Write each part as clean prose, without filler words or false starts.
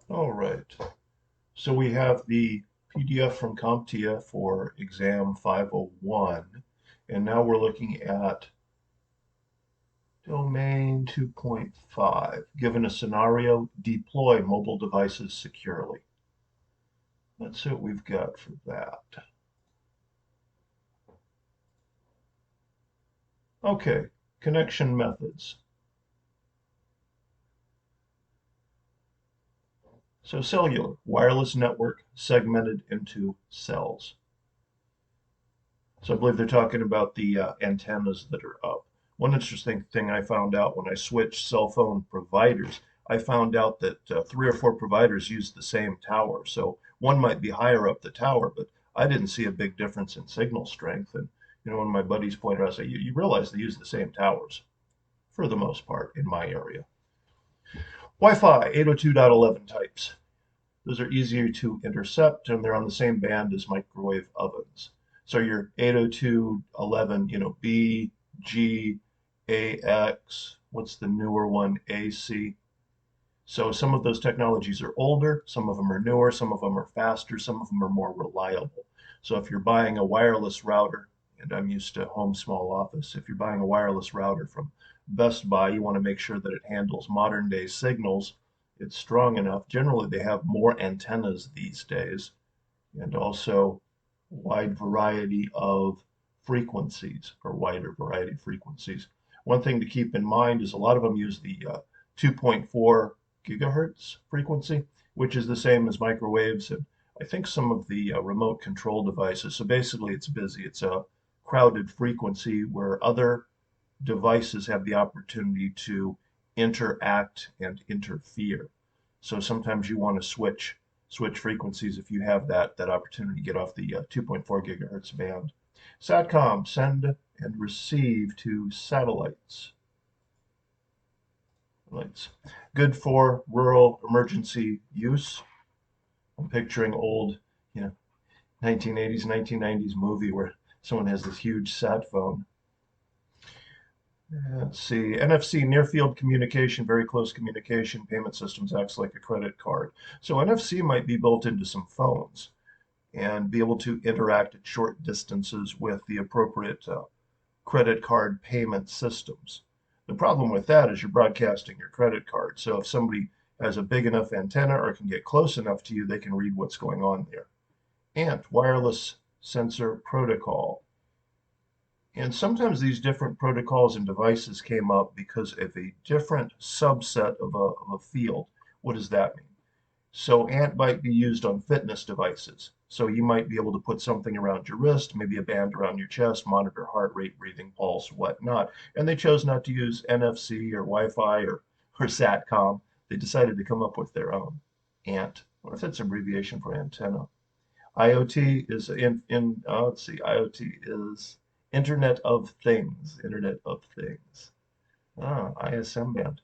All right. So we have the PDF from CompTIA for exam 501, and now we're looking at domain 2.5. Given a scenario, deploy mobile devices securely. Let's see what we've got for that. Okay, connection methods. So cellular, wireless network segmented into cells. So I believe they're talking about the antennas that are up. One interesting thing I found out when I switched cell phone providers, I found out that three or four providers use the same tower. So one might be higher up the tower, but I didn't see a big difference in signal strength. And one of my buddies pointed out, I said, you realize they use the same towers for the most part in my area. Wi-Fi 802.11 types. Those are easier to intercept, and they're on the same band as microwave ovens. So your 802.11, B, G, AX, what's the newer one, AC? So some of those technologies are older, some of them are newer, some of them are faster, some of them are more reliable. So if you're buying a wireless router, and I'm used to home small office, if you're buying a wireless router from Best Buy, you want to make sure that it handles modern day signals. It's strong enough. Generally, they have more antennas these days and also wide variety of frequencies or wider variety of frequencies. One thing to keep in mind is a lot of them use the 2.4 gigahertz frequency, which is the same as microwaves and I think some of the remote control devices. So basically, it's busy. It's a crowded frequency where other devices have the opportunity to interact and interfere. So sometimes you want to switch frequencies if you have that opportunity to get off the 2.4 gigahertz band. Satcom, send and receive to satellites. Lights. Good for rural emergency use. I'm picturing old, you know, 1980s, 1990s movie where someone has this huge sat phone. Let's see, NFC, near field communication, very close communication, payment systems acts like a credit card. So NFC might be built into some phones and be able to interact at short distances with the appropriate credit card payment systems. The problem with that is you're broadcasting your credit card. So if somebody has a big enough antenna or can get close enough to you, they can read what's going on there. And wireless sensor protocol. And sometimes these different protocols and devices came up because of a different subset of a field. What does that mean? So ANT might be used on fitness devices. So you might be able to put something around your wrist, maybe a band around your chest, monitor heart rate, breathing, pulse, whatnot. And they chose not to use NFC or Wi-Fi or SATCOM. They decided to come up with their own ANT. What if it's abbreviation for antenna? IoT is let's see, IoT is Internet of Things. Internet of Things. ISM band.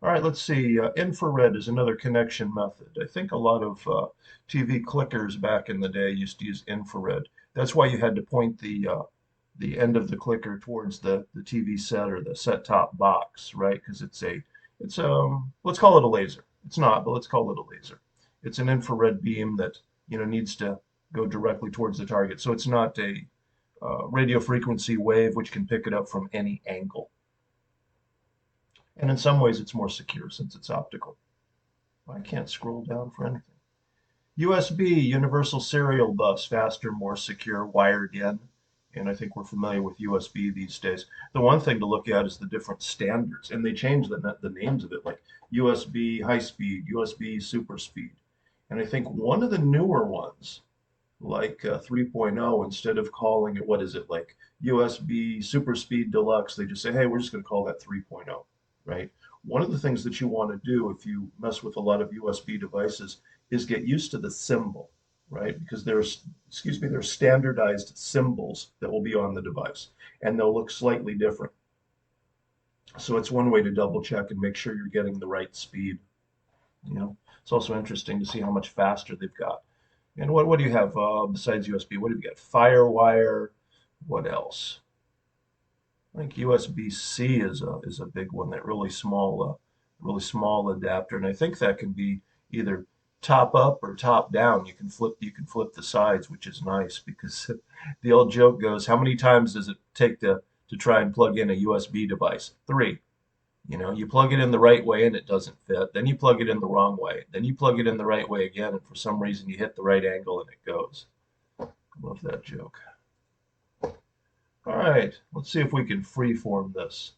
All right, let's see. Infrared is another connection method. I think a lot of TV clickers back in the day used to use infrared. That's why you had to point the end of the clicker towards the TV set or the set-top box, right? Because it's let's call it a laser. It's not, but let's call it a laser. It's an infrared beam that needs to go directly towards the target. So it's not a radio frequency wave which can pick it up from any angle. And in some ways, it's more secure since it's optical. I can't scroll down for anything. USB, Universal Serial Bus, faster, more secure, wired in. And I think we're familiar with USB these days. The one thing to look at is the different standards, and they change the names of it, like USB high speed, USB super speed. And I think one of the newer ones, like 3.0, instead of calling it, what is it, like USB super speed deluxe, they just say, hey, we're just going to call that 3.0, right? One of the things that you want to do if you mess with a lot of USB devices is get used to the symbol, right? Because there's standardized symbols that will be on the device and they'll look slightly different. So it's one way to double check and make sure you're getting the right speed. It's also interesting to see how much faster they've got. And what do you have besides USB? What have you got? Firewire. What else? I think USB-C is a big one. That really small adapter, and I think that can be either top up or top down. You can flip the sides, which is nice because the old joke goes, how many times does it take to try and plug in a USB device? Three. You know, you plug it in the right way and it doesn't fit. Then you plug it in the wrong way. Then you plug it in the right way again, and for some reason you hit the right angle and it goes. Love that joke. All right, let's see if we can freeform this.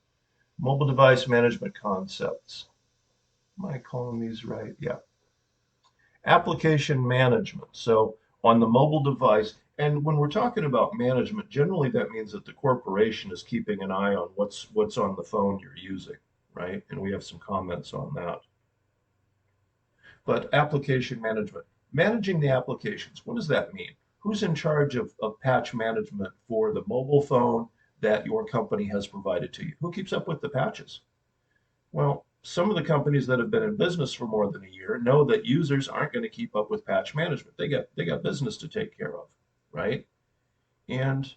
Mobile device management concepts. Am I calling these right? Yeah. Application management. So on the mobile device, and when we're talking about management, generally that means that the corporation is keeping an eye on what's on the phone you're using, right? And we have some comments on that. But application management, managing the applications, what does that mean? Who's in charge of patch management for the mobile phone that your company has provided to you? Who keeps up with the patches? Well, some of the companies that have been in business for more than a year know that users aren't going to keep up with patch management. They got business to take care of, right? And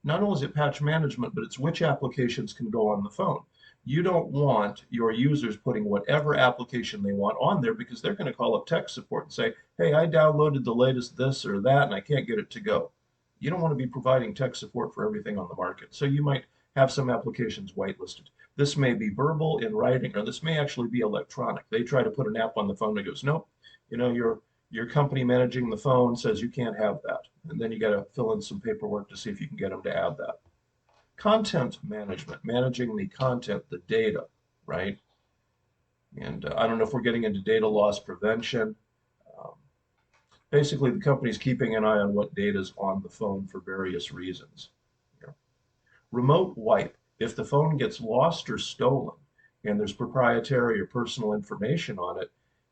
not only is it patch management, but it's which applications can go on the phone. You don't want your users putting whatever application they want on there because they're going to call up tech support and say, hey, I downloaded the latest this or that and I can't get it to go. You don't want to be providing tech support for everything on the market. So you might have some applications whitelisted. This may be verbal in writing, or this may actually be electronic. They try to put an app on the phone that goes, nope, you know, your company managing the phone says you can't have that. And then you got to fill in some paperwork to see if you can get them to add that. Content management, managing the content, the data, right? And I don't know if we're getting into data loss prevention. Um, Basically, the company's keeping an eye on what data is on the phone for various reasons. Yeah. Remote wipe. If the phone gets lost or stolen and there's proprietary or personal information on it,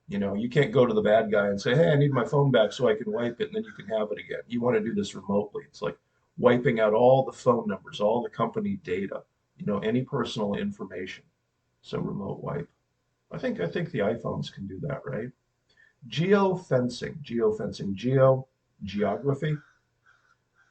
you know, you can't go to the bad guy and say, hey, I need my phone back so I can wipe it and then you can have it again. You want to do this remotely. It's like wiping out all the phone numbers, all the company data, you know, any personal information. So remote wipe. I think the iPhones can do that, right? Geofencing, geography.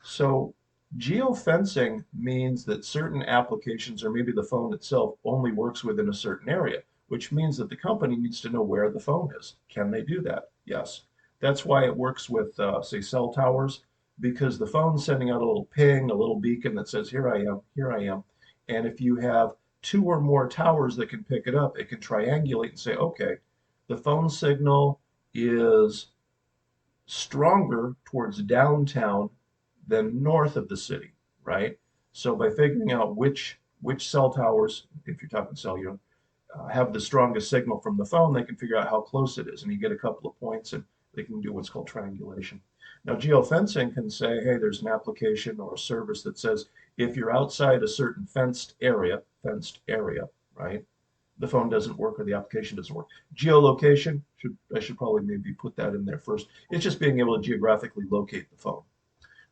So geofencing means that certain applications or maybe the phone itself only works within a certain area, which means that the company needs to know where the phone is. Can they do that? Yes. That's why it works with, say, cell towers, because the phone's sending out a little ping, a little beacon that says, here I am, here I am. And if you have two or more towers that can pick it up, it can triangulate and say, okay, the phone signal is stronger towards downtown than north of the city, right? So by figuring out which cell towers, if you're talking cellular, have the strongest signal from the phone, they can figure out how close it is, and you get a couple of points, and they can do what's called triangulation. Now, geofencing can say, hey, there's an application or a service that says if you're outside a certain fenced area, right? The phone doesn't work or the application doesn't work. Geolocation, I should probably maybe put that in there first. It's just being able to geographically locate the phone.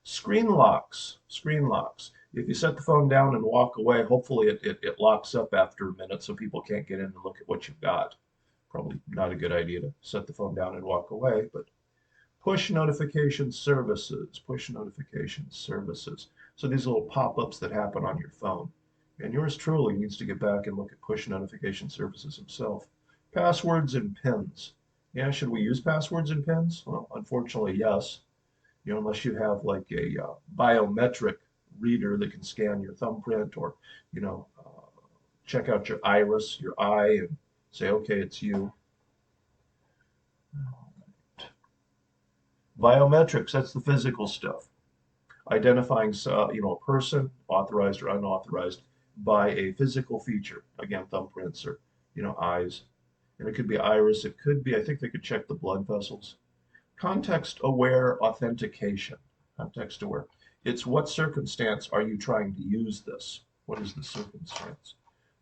Screen locks, screen locks. If you set the phone down and walk away, hopefully it locks up after a minute so people can't get in and look at what you've got. Probably not a good idea to set the phone down and walk away, but push notification services, push notification services. So these little pop-ups that happen on your phone. And yours truly needs to get back and look at push notification services himself. Passwords and pins. Yeah, should we use passwords and pins? Well, unfortunately, yes. You know, unless you have like a biometric reader that can scan your thumbprint or, you know, check out your iris, your eye, and say, okay, it's you. Biometrics, that's the physical stuff. Identifying, you know, a person, authorized or unauthorized, by a physical feature. Again, thumbprints or, you know, eyes. And it could be iris. It could be, I think they could check the blood vessels. Context-aware authentication. Context-aware. It's what circumstance are you trying to use this? What is the circumstance?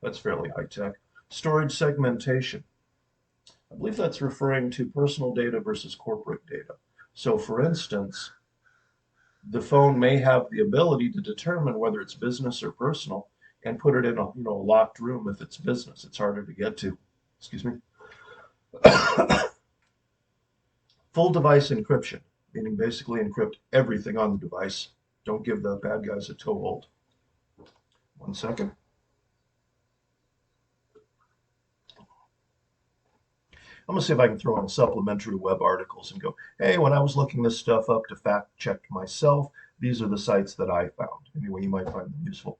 That's fairly high-tech. Storage segmentation. I believe that's referring to personal data versus corporate data. So for instance, the phone may have the ability to determine whether it's business or personal and put it in a, you know, a locked room if it's business. It's harder to get to. Excuse me. Full device encryption, meaning basically encrypt everything on the device. Don't give the bad guys a toehold. 1 second. I'm gonna see if I can throw in supplementary web articles and go, hey, when I was looking this stuff up to fact check myself, these are the sites that I found. Anyway, you might find them useful.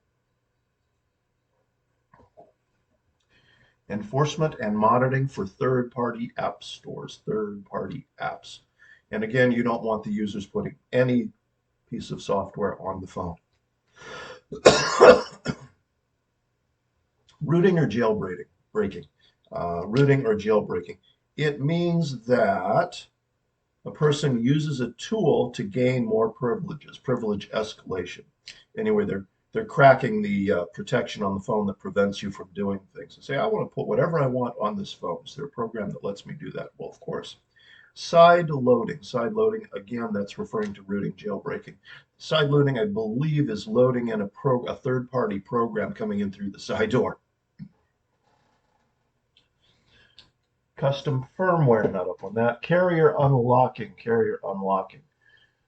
Enforcement and monitoring for third-party app stores, third-party apps. And again, you don't want the users putting any piece of software on the phone. Rooting or jailbreaking, rooting or jailbreaking. It means that a person uses a tool to gain more privileges, privilege escalation. Anyway, they're cracking the protection on the phone that prevents you from doing things. And say, I want to put whatever I want on this phone. Is there a program that lets me do that? Well, of course. Side loading, again, that's referring to rooting, jailbreaking. Side loading, I believe, is loading in a third-party program coming in through the side door. Custom firmware, not up on that. Carrier unlocking.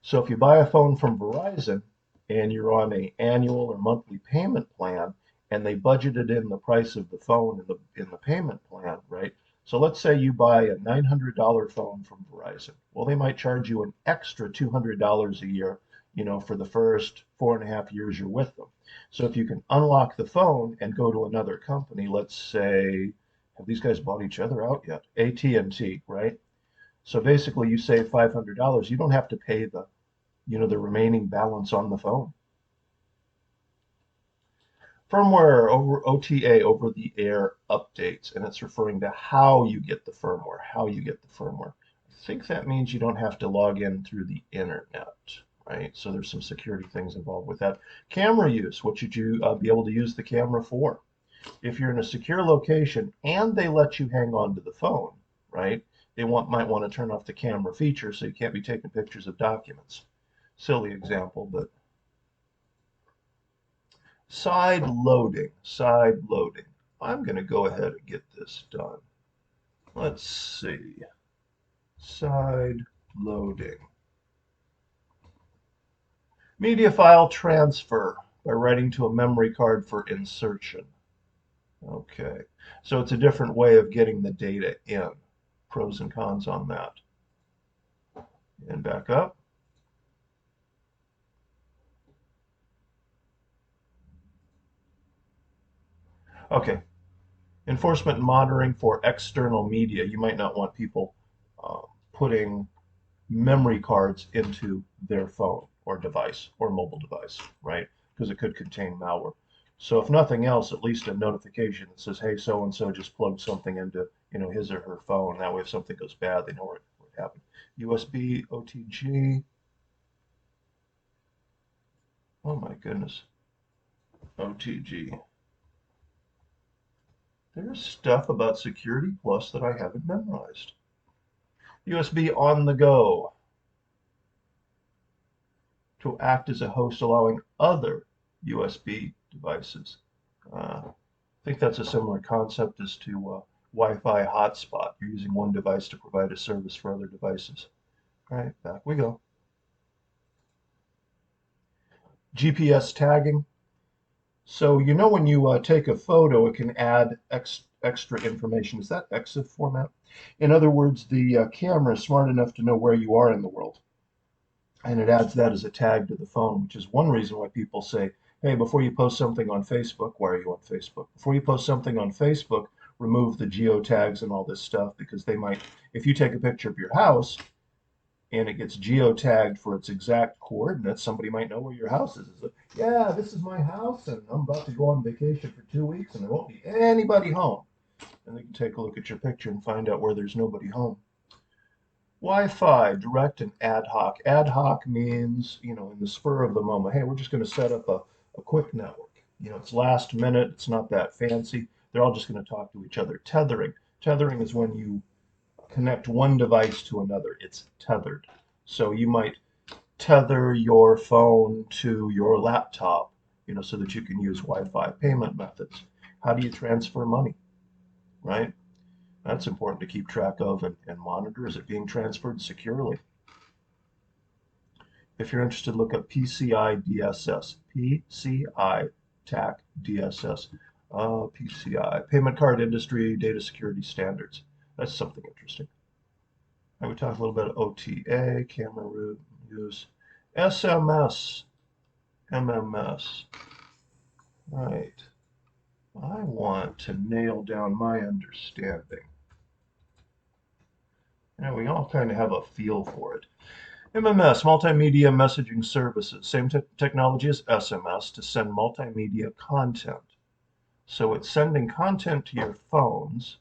So if you buy a phone from Verizon and you're on an annual or monthly payment plan, and they budgeted in the price of the phone in the payment plan, right? So let's say you buy a $900 phone from Verizon. Well, they might charge you an extra $200 a year, for the first 4.5 years you're with them. So if you can unlock the phone and go to another company, let's say, have these guys bought each other out yet? AT&T, right? So basically you save $500. You don't have to pay the remaining balance on the phone. Firmware over OTA, over the air updates, and it's referring to how you get the firmware, I think that means you don't have to log in through the internet, right? So there's some security things involved with that. Camera use, what should you be able to use the camera for? If you're in a secure location and they let you hang on to the phone, right? They might want to turn off the camera feature so you can't be taking pictures of documents. Silly example, but side loading. I'm going to go ahead and get this done. Let's see. Side loading. Media file transfer by writing to a memory card for insertion. Okay, so it's a different way of getting the data in. Pros and cons on that. And back up. Okay, enforcement and monitoring for external media. You might not want people putting memory cards into their phone or device or mobile device, right? Because it could contain malware. So if nothing else, at least a notification that says, hey, so-and-so just plugged something into his or her phone. That way if something goes bad, they know what happened. USB, OTG. Oh my goodness. OTG. There's stuff about Security Plus that I haven't memorized. USB on the go. To act as a host allowing other USB devices. I think that's a similar concept as to Wi-Fi hotspot. You're using one device to provide a service for other devices. All right, back we go. GPS tagging. So when you take a photo, it can add extra information. Is that EXIF format? In other words, the camera is smart enough to know where you are in the world. And it adds that as a tag to the phone, which is one reason why people say, hey, before you post something on Facebook, why are you on Facebook? Before you post something on Facebook, remove the geotags and all this stuff, because they might, if you take a picture of your house and it gets geotagged for its exact coordinates, somebody might know where your house is. It's like, yeah, this is my house, and I'm about to go on vacation for 2 weeks, and there won't be anybody home. And they can take a look at your picture and find out where there's nobody home. Wi-Fi, direct and ad hoc. Ad hoc means, in the spur of the moment, hey, we're just going to set up a quick network. It's last minute. It's not that fancy. They're all just going to talk to each other. Tethering. Tethering is when you connect one device to another. It's tethered. So you might tether your phone to your laptop, so that you can use Wi-Fi payment methods. How do you transfer money, right? That's important to keep track of and monitor. Is it being transferred securely? If you're interested, look up PCI DSS. PCI TAC DSS. PCI, Payment Card Industry Data Security Standards. That's something interesting. I would talk a little bit of OTA, camera root use, SMS, MMS. Right. I want to nail down my understanding. And we all kind of have a feel for it. MMS, Multimedia Messaging Services, same technology as SMS to send multimedia content. So it's sending content to your phones,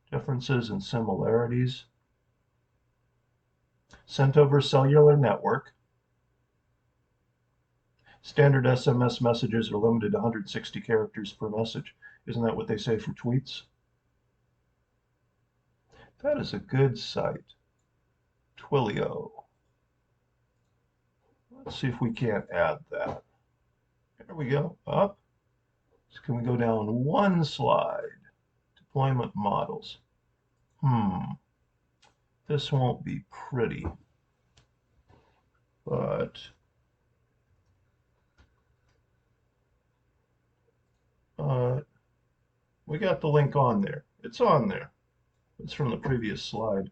differences and similarities, sent over cellular network. Standard SMS messages are limited to 160 characters per message. Isn't that what they say for tweets? That is a good site. Twilio. Let's see if we can't add that. There we go. Up. So can we go down one slide? Deployment models. This won't be pretty, but we got the link on there. It's on there. It's from the previous slide.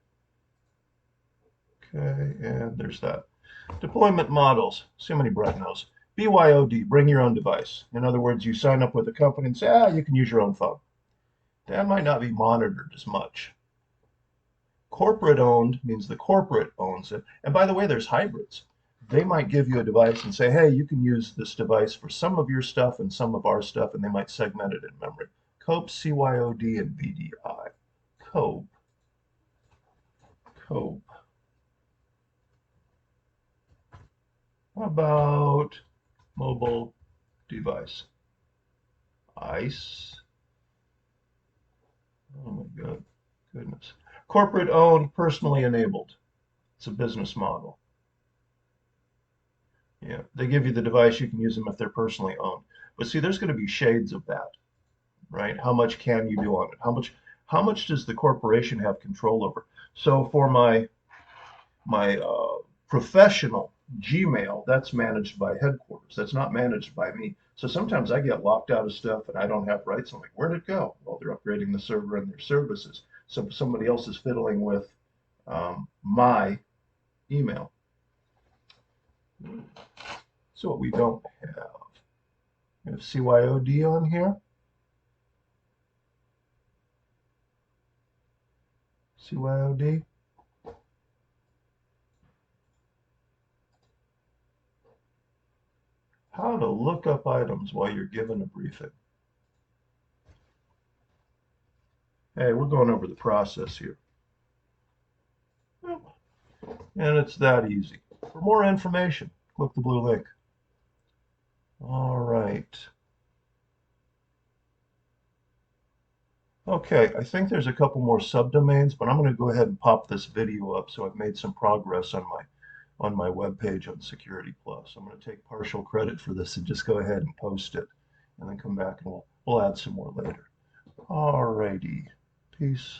Okay, and there's that. Deployment models. See how many Brett knows. BYOD, bring your own device. In other words, you sign up with a company and say, you can use your own phone. That might not be monitored as much. Corporate owned means the corporate owns it. And by the way, there's hybrids. They might give you a device and say, hey, you can use this device for some of your stuff and some of our stuff, and they might segment it in memory. COPE, CYOD, and VDI. COPE. COPE. How about mobile device? ICE. Oh my God, goodness. Corporate owned, personally enabled. It's a business model. Yeah, they give you the device, you can use them if they're personally owned. But see, there's going to be shades of that, right? How much can you do on it? How much does the corporation have control over? So for my professional Gmail, that's managed by headquarters. That's not managed by me. So sometimes I get locked out of stuff and I don't have rights. I'm like, where'd it go? Well, they're upgrading the server and their services. So somebody else is fiddling with my email. So what we don't have. We have CYOD on here. CYOD. How to look up items while you're given a briefing. Hey, we're going over the process here. And it's that easy. For more information, click the blue link. All right. Okay, I think there's a couple more subdomains, but I'm going to go ahead and pop this video up so I've made some progress on my webpage on Security Plus. I'm going to take partial credit for this and just go ahead and post it and then come back and we'll add some more later. All righty. Peace.